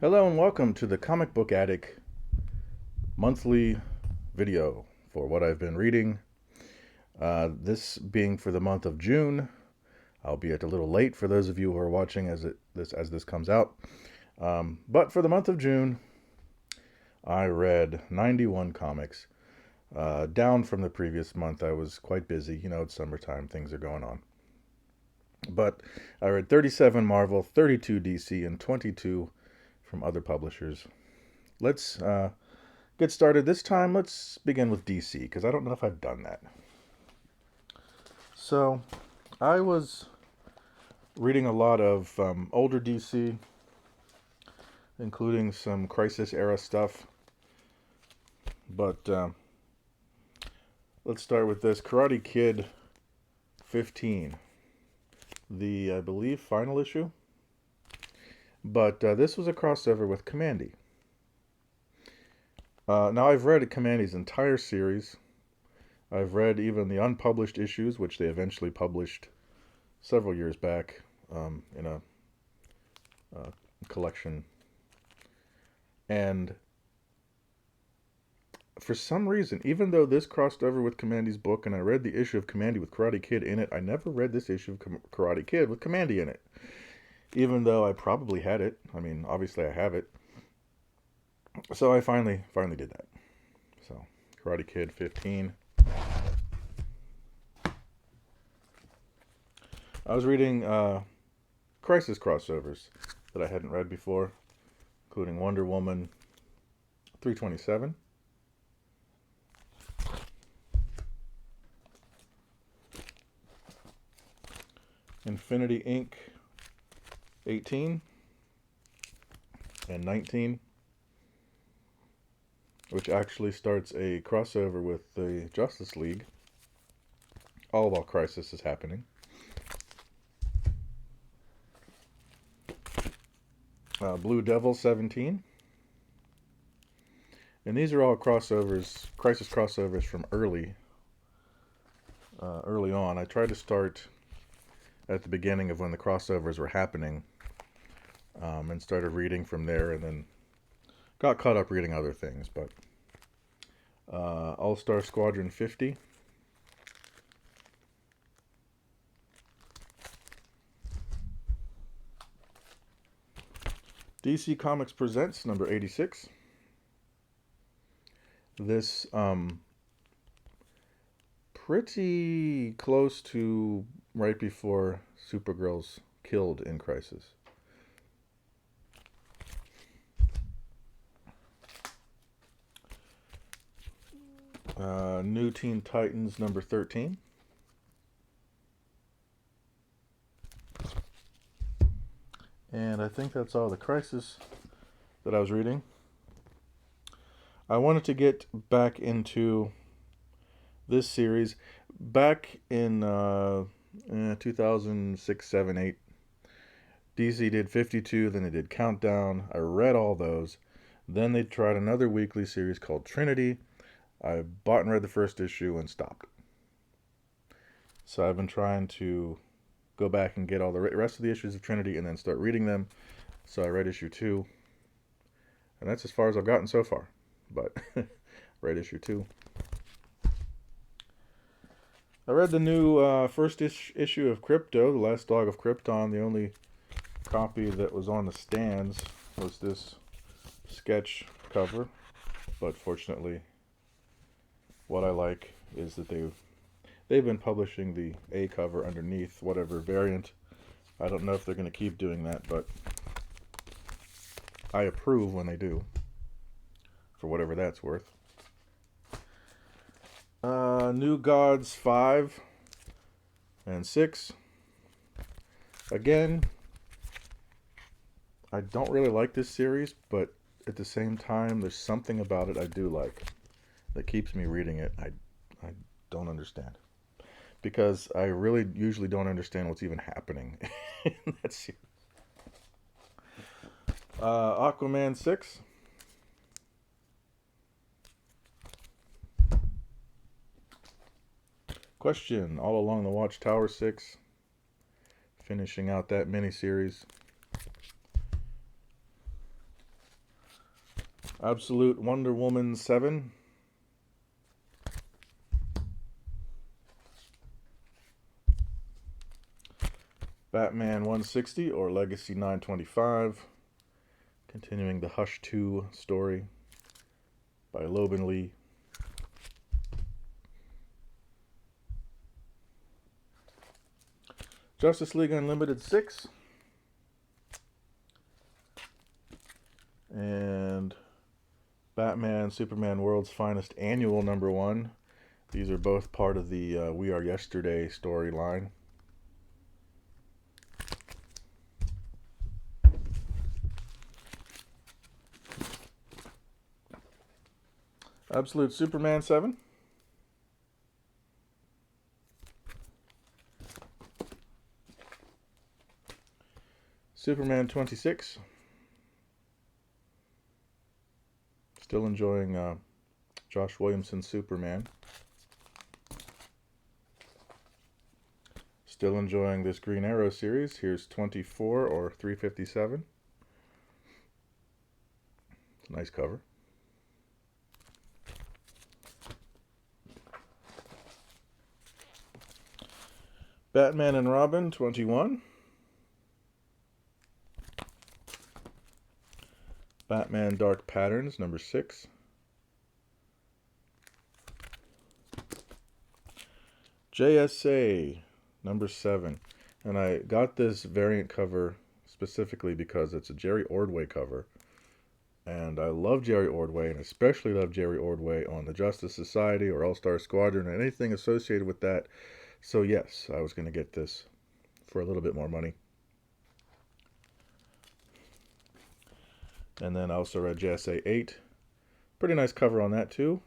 Hello and welcome to the Comic Book Attic monthly video for what I've been reading. This being for the month of June, albeit a little late for those of you who are watching as this comes out. But for the month of June, I read 91 comics, down from the previous month. I was quite busy. You know, it's summertime, things are going on. But I read 37 Marvel, 32 DC, and 22 from other publishers. Let's get started. This time, let's begin with DC, because I don't know if I've done that. So, I was reading a lot of older DC, including some Crisis era stuff. But let's start with this. Karate Kid 15. The, I believe, final issue. But this was a crossover with Kamandi. Now, I've read Kamandi's entire series. I've read even the unpublished issues, which they eventually published several years back in a collection. And for some reason, even though this crossed over with Kamandi's book, and I read the issue of Kamandi with Karate Kid in it, I never read this issue of Karate Kid with Kamandi in it. Even though I probably had it. I mean, obviously I have it. So I finally did that. So, Karate Kid 15. I was reading Crisis crossovers that I hadn't read before, including Wonder Woman 327. Infinity Inc. 18 and 19, which actually starts a crossover with the Justice League, all while Crisis is happening. Blue Devil 17. And these are all crossovers, Crisis crossovers from early on. I tried to start at the beginning of when the crossovers were happening, and started reading from there, and then got caught up reading other things. But All-Star Squadron 50. DC Comics Presents number 86. This pretty close to right before Supergirl's killed in Crisis. New Teen Titans number 13. And I think that's all the Crisis that I was reading. I wanted to get back into this series. Back in 2006, 7, 8, DC did 52, then they did Countdown. I read all those. Then they tried another weekly series called Trinity. I bought and read the first issue and stopped. So I've been trying to go back and get all the rest of the issues of Trinity and then start reading them. So I read issue 2. And that's as far as I've gotten so far. But read issue 2. I read the new first issue of Krypto, The Last Dog of Krypton. The only copy that was on the stands was this sketch cover. But fortunately, what I like is that they've been publishing the A cover underneath whatever variant. I don't know if they're going to keep doing that, but I approve when they do, for whatever that's worth. New Gods 5 and 6. Again, I don't really like this series, but at the same time, there's something about it I do like that keeps me reading it. I don't understand. Because I really usually don't understand what's even happening in that series. Aquaman 6. Question: All Along the Watchtower 6. Finishing out that miniseries. Absolute Wonder Woman 7. Batman 160 or Legacy 925. Continuing the Hush 2 story by Loban Lee. Justice League Unlimited 6. And Batman Superman World's Finest Annual #1. These are both part of the We Are Yesterday storyline. Absolute Superman 7. Superman 26. Still enjoying Josh Williamson's Superman. Still enjoying this Green Arrow series. Here's 24 or 357. Nice cover. Batman and Robin 21. Batman Dark Patterns #6. JSA #7. And I got this variant cover specifically because it's a Jerry Ordway cover. And I love Jerry Ordway, and especially love Jerry Ordway on the Justice Society or All-Star Squadron or anything associated with that. So yes, I was going to get this for a little bit more money. And then I also read JSA 8. Pretty nice cover on that too.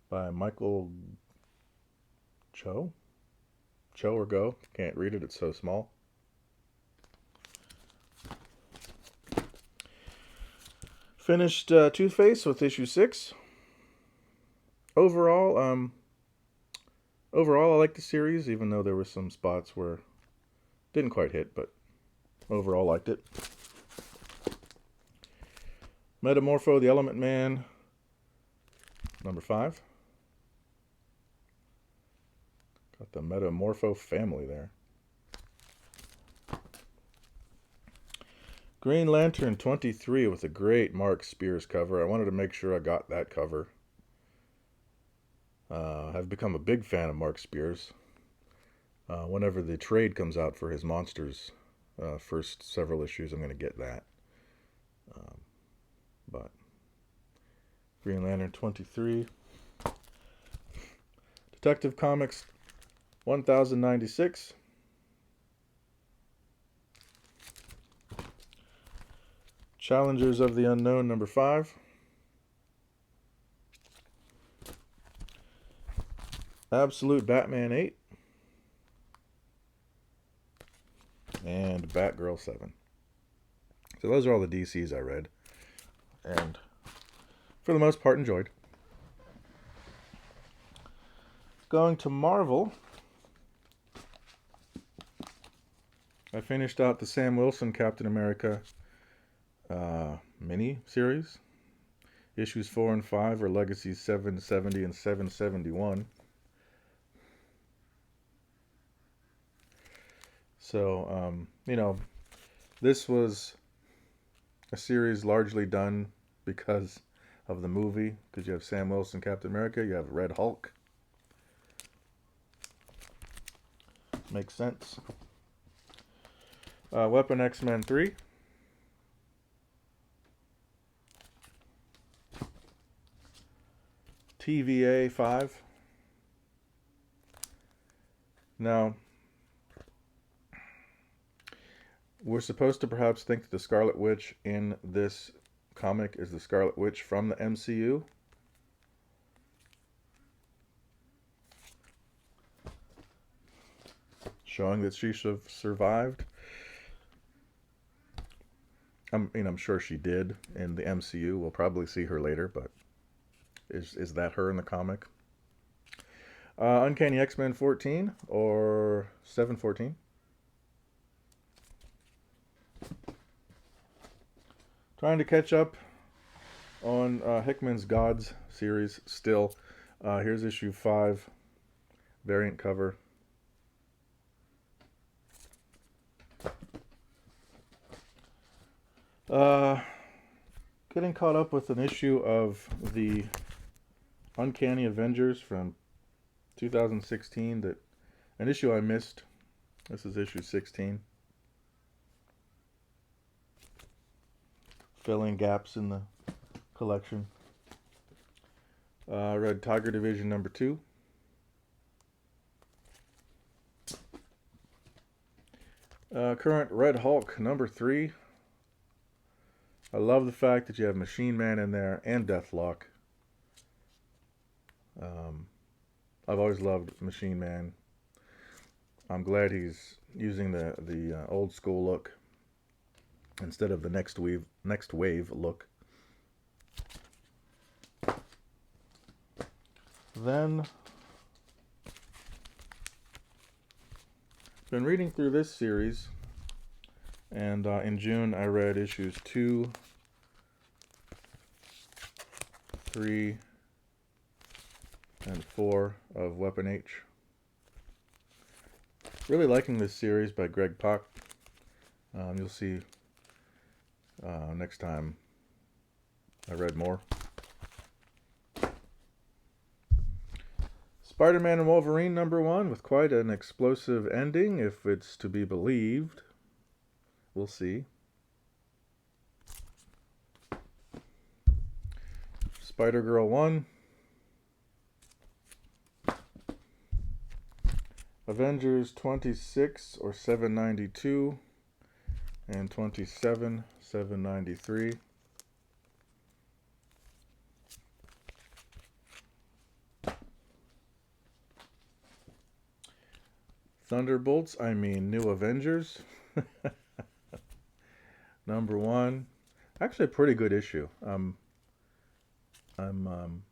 By Michael Cho or Go. Can't read it, it's so small. Finished Toothface with issue 6. Overall, I like the series, even though there were some spots where didn't quite hit, but overall liked it. Metamorpho the Element Man #5. Got the Metamorpho family there. Green Lantern 23 with a great Mark Spears cover. I wanted to make sure I got that cover. I've become a big fan of Mark Spears. Whenever the trade comes out for his Monsters first several issues, I'm going to get that. But Green Lantern 23. Detective Comics 1096. Challengers of the Unknown #5. Absolute Batman 8. And Batgirl 7. So those are all the DCs I read. And for the most part enjoyed. Going to Marvel. I finished out the Sam Wilson Captain America mini series. Issues 4 and 5 are Legacies 770 and 771. So, this was a series largely done because of the movie, because you have Sam Wilson Captain America, you have Red Hulk. Makes sense. Weapon X-Men 3. TVA 5. Now, we're supposed to perhaps think that the Scarlet Witch in this comic is the Scarlet Witch from the MCU. Showing that she survived. I'm sure she did in the MCU. We'll probably see her later, but is that her in the comic? Uncanny X-Men 14 or 714. Trying to catch up on Hickman's Gods series still. Here's issue 5, variant cover. Uh, Getting caught up with an issue of the Uncanny Avengers from 2016, that an issue I missed. This is issue 16. Filling gaps in the collection. I read Tiger Division number 2. Current Red Hulk number 3. I love the fact that you have Machine Man in there and Deathlock. I've always loved Machine Man. I'm glad he's using the old school look instead of the next wave look. Then, been reading through this series, and in June I read issues 2, 3, and 4 of Weapon H. Really liking this series by Greg Pak. You'll see next time I read more. Spider-Man and Wolverine number 1 with quite an explosive ending, if it's to be believed. We'll see. Spider-Girl 1. Avengers 26 or 792 and 27 793. Thunderbolts, New Avengers. Number 1. Actually a pretty good issue. I'm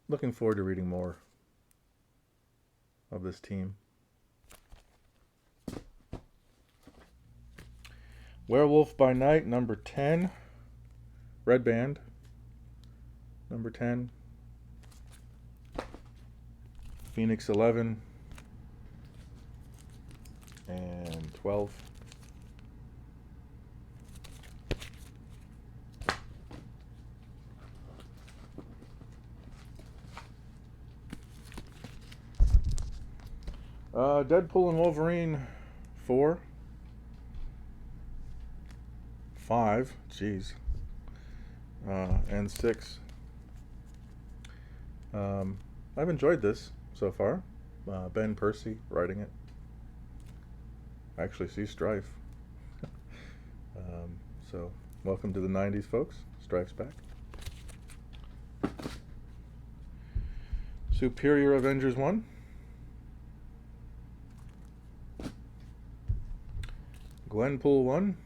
looking forward to reading more of this team. Werewolf by Night, number 10. Red Band, number 10. Phoenix 11 and 12. Deadpool and Wolverine 4. 5, jeez, and 6. I've enjoyed this so far. Ben Percy writing it. I actually see Strife. So, welcome to the 90s, folks. Strife's back. Superior Avengers 1. Gwenpool 1.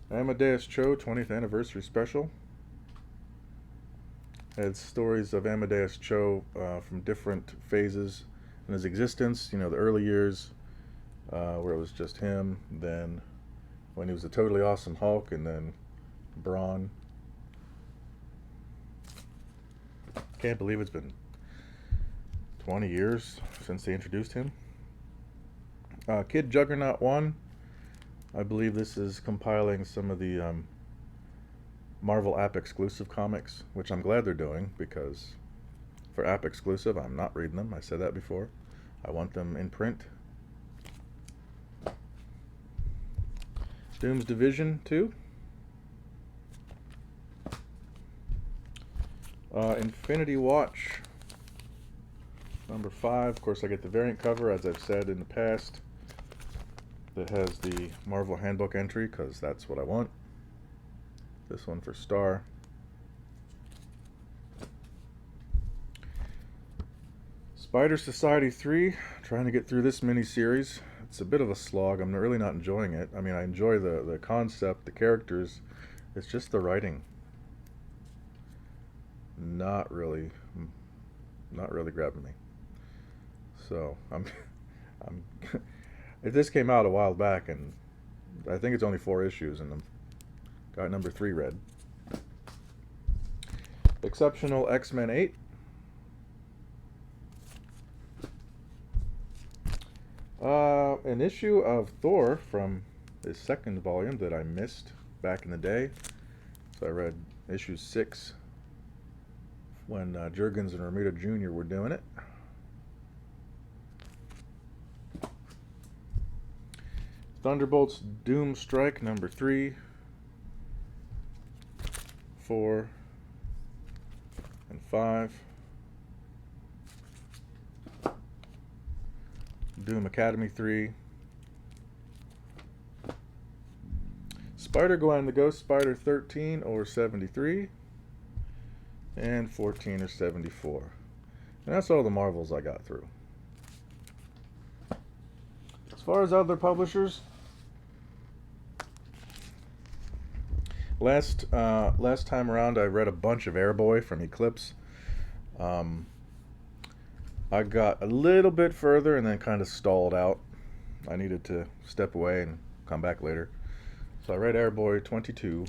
Amadeus Cho 20th Anniversary Special. Had stories of Amadeus Cho from different phases in his existence. You know, the early years where it was just him, then when he was a totally awesome Hulk, and then Brawn. Can't believe it's been 20 years since they introduced him. Kid Juggernaut 1. I believe this is compiling some of the Marvel app exclusive comics, which I'm glad they're doing, because for app exclusive, I'm not reading them. I said that before. I want them in print. Doom's Division 2. Infinity Watch number 5. Of course, I get the variant cover, as I've said in the past, that has the Marvel Handbook entry, because that's what I want. This one for Star. Spider Society 3. Trying to get through this mini-series. It's a bit of a slog. I'm really not enjoying it. I mean, I enjoy the concept, the characters. It's just the writing. Not really grabbing me. So, this came out a while back, and I think it's only 4 issues, and Got number 3 read. Exceptional X-Men 8. An issue of Thor from his second volume that I missed back in the day. So I read issue 6 when Jurgens and Romita Jr. were doing it. Thunderbolts Doom Strike number 3, 4, and 5. Doom Academy 3. Spider-Gwen, the Ghost Spider 13 or 73. And 14 or 74. And that's all the Marvels I got through. As far as other publishers, last time around I read a bunch of Airboy from Eclipse. I got a little bit further and then kind of stalled out. I needed to step away and come back later. So I read Airboy 22.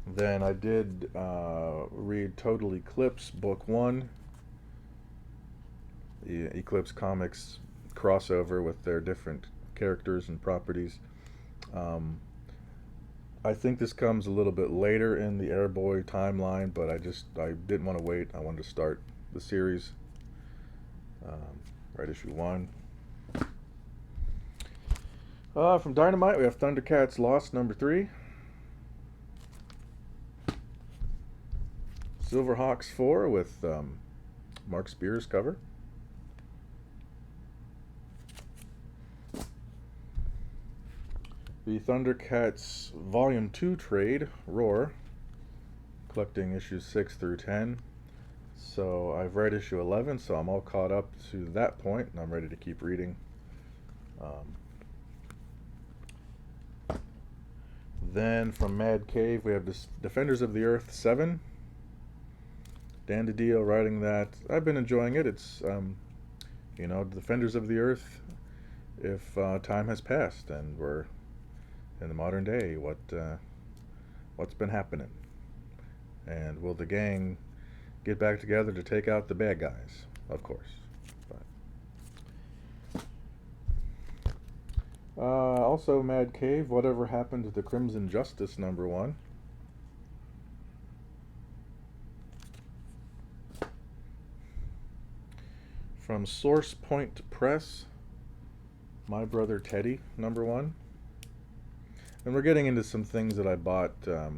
Then I did read Total Eclipse Book 1. The Eclipse Comics crossover with their different characters and properties. I think this comes a little bit later in the Airboy timeline, but I didn't want to wait. I wanted to start the series. Right, issue 1. From Dynamite, we have Thundercats Lost number 3. Silverhawks 4 with Mark Spears cover. The Thundercats Volume 2 trade, Roar, collecting issues 6 through 10. So I've read issue 11, so I'm all caught up to that point, and I'm ready to keep reading. Then from Mad Cave, we have Defenders of the Earth 7. Dan DiDio writing that. I've been enjoying it. It's, Defenders of the Earth, if time has passed and we're in the modern day, what's been happening? And will the gang get back together to take out the bad guys? Of course. Also Mad Cave, Whatever Happened to the Crimson Justice number 1. From Source Point Press, My Brother Teddy number 1. And we're getting into some things that I bought at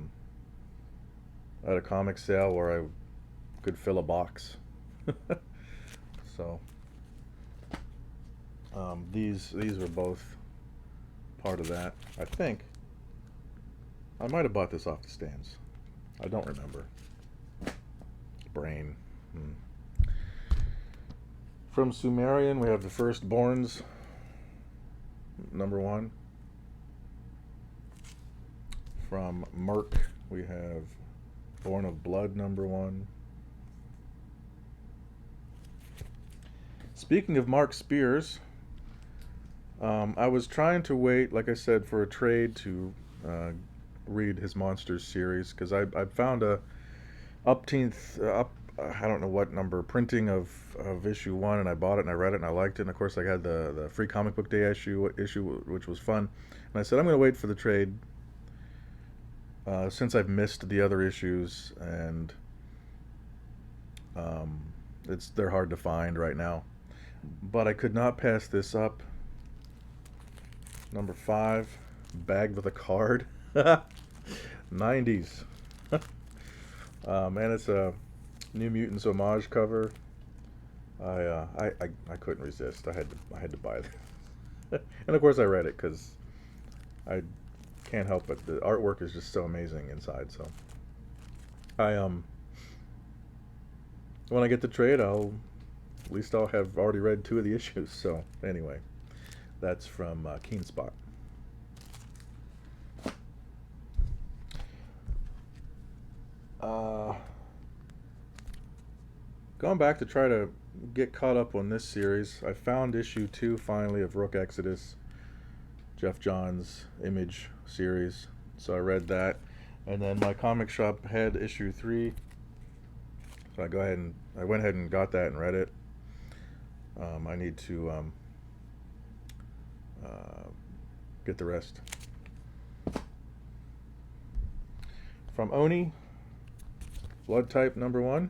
a comic sale where I could fill a box. So these were both part of that. I think I might have bought this off the stands. I don't remember. Brain. From Sumerian, we have The Firstborns number 1. From Merc, we have Born of Blood number 1. Speaking of Mark Spears, I was trying to wait, like I said, for a trade to read his Monsters series, because I found a I don't know what number printing of issue 1, and I bought it and I read it and I liked it, and of course I had the free comic book day issue which was fun, and I said I'm going to wait for the trade since I've missed the other issues, and they're hard to find right now, but I could not pass this up. Number 5, Bagged with a Card. 90s. And it's a New Mutants homage cover. I couldn't resist. I had to buy it. And of course I read it because I can't help it. The artwork is just so amazing inside. So when I get the trade, at least I'll have already read 2 of the issues. So anyway, that's from Keen Spot. Going back to try to get caught up on this series, I found issue 2 finally of Rook Exodus. Jeff Johns Image series. So I read that. And then my comic shop had issue 3. So I went ahead and got that and read it. I need to get the rest. From Oni, Blood Type #1.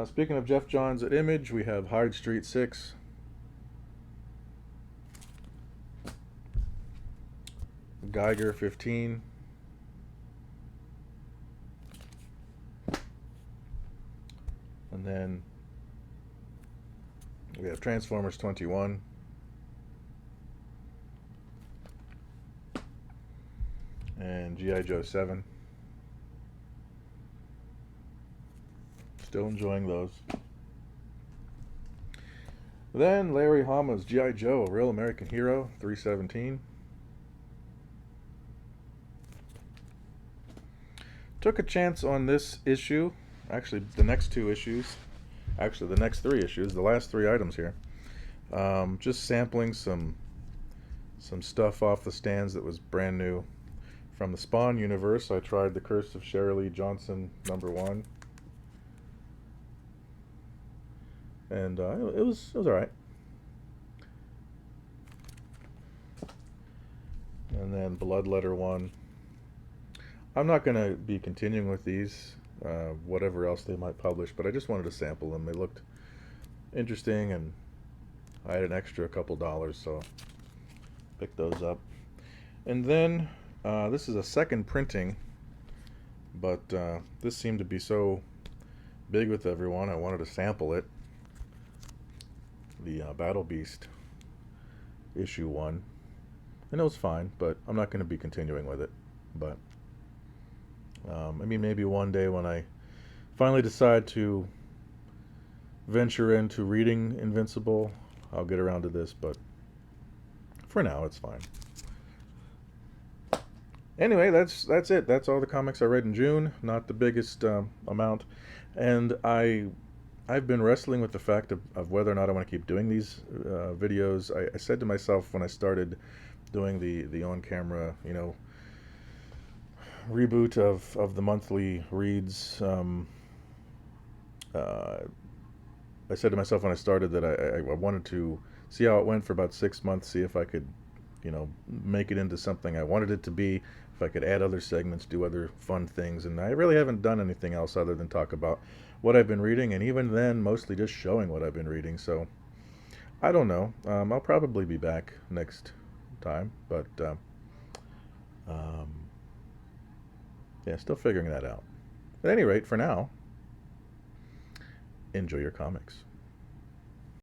Speaking of Jeff Johns at Image, we have Hyde Street 6. Geiger 15. And then we have Transformers 21. And G.I. Joe 7. Still enjoying those. Then Larry Hama's G.I. Joe, A Real American Hero, 317. Took a chance on this issue. Actually, the next 2 issues. Actually, the next 3 issues. The last 3 items here. Just sampling some stuff off the stands that was brand new. From the Spawn universe, I tried The Curse of Shirley Johnson #1. And it was alright. And then Bloodletter 1. I'm not going to be continuing with these, whatever else they might publish, but I just wanted to sample them. They looked interesting, and I had an extra couple dollars, so picked those up. And then this is a second printing, but this seemed to be so big with everyone, I wanted to sample it. The Battle Beast issue 1. And it was fine, but I'm not going to be continuing with it. But I mean, maybe one day when I finally decide to venture into reading Invincible, I'll get around to this, but for now it's fine. Anyway, that's it. That's all the comics I read in June. Not the biggest amount, and I've been wrestling with the fact of whether or not I want to keep doing these videos. I said to myself when I started doing the on-camera, reboot of the monthly reads. I said to myself when I started that I wanted to see how it went for about 6 months, see if I could, make it into something I wanted it to be, if I could add other segments, do other fun things, and I really haven't done anything else other than talk about what I've been reading, and even then, mostly just showing what I've been reading, so I don't know. I'll probably be back next time, but yeah, still figuring that out. At any rate, for now, enjoy your comics.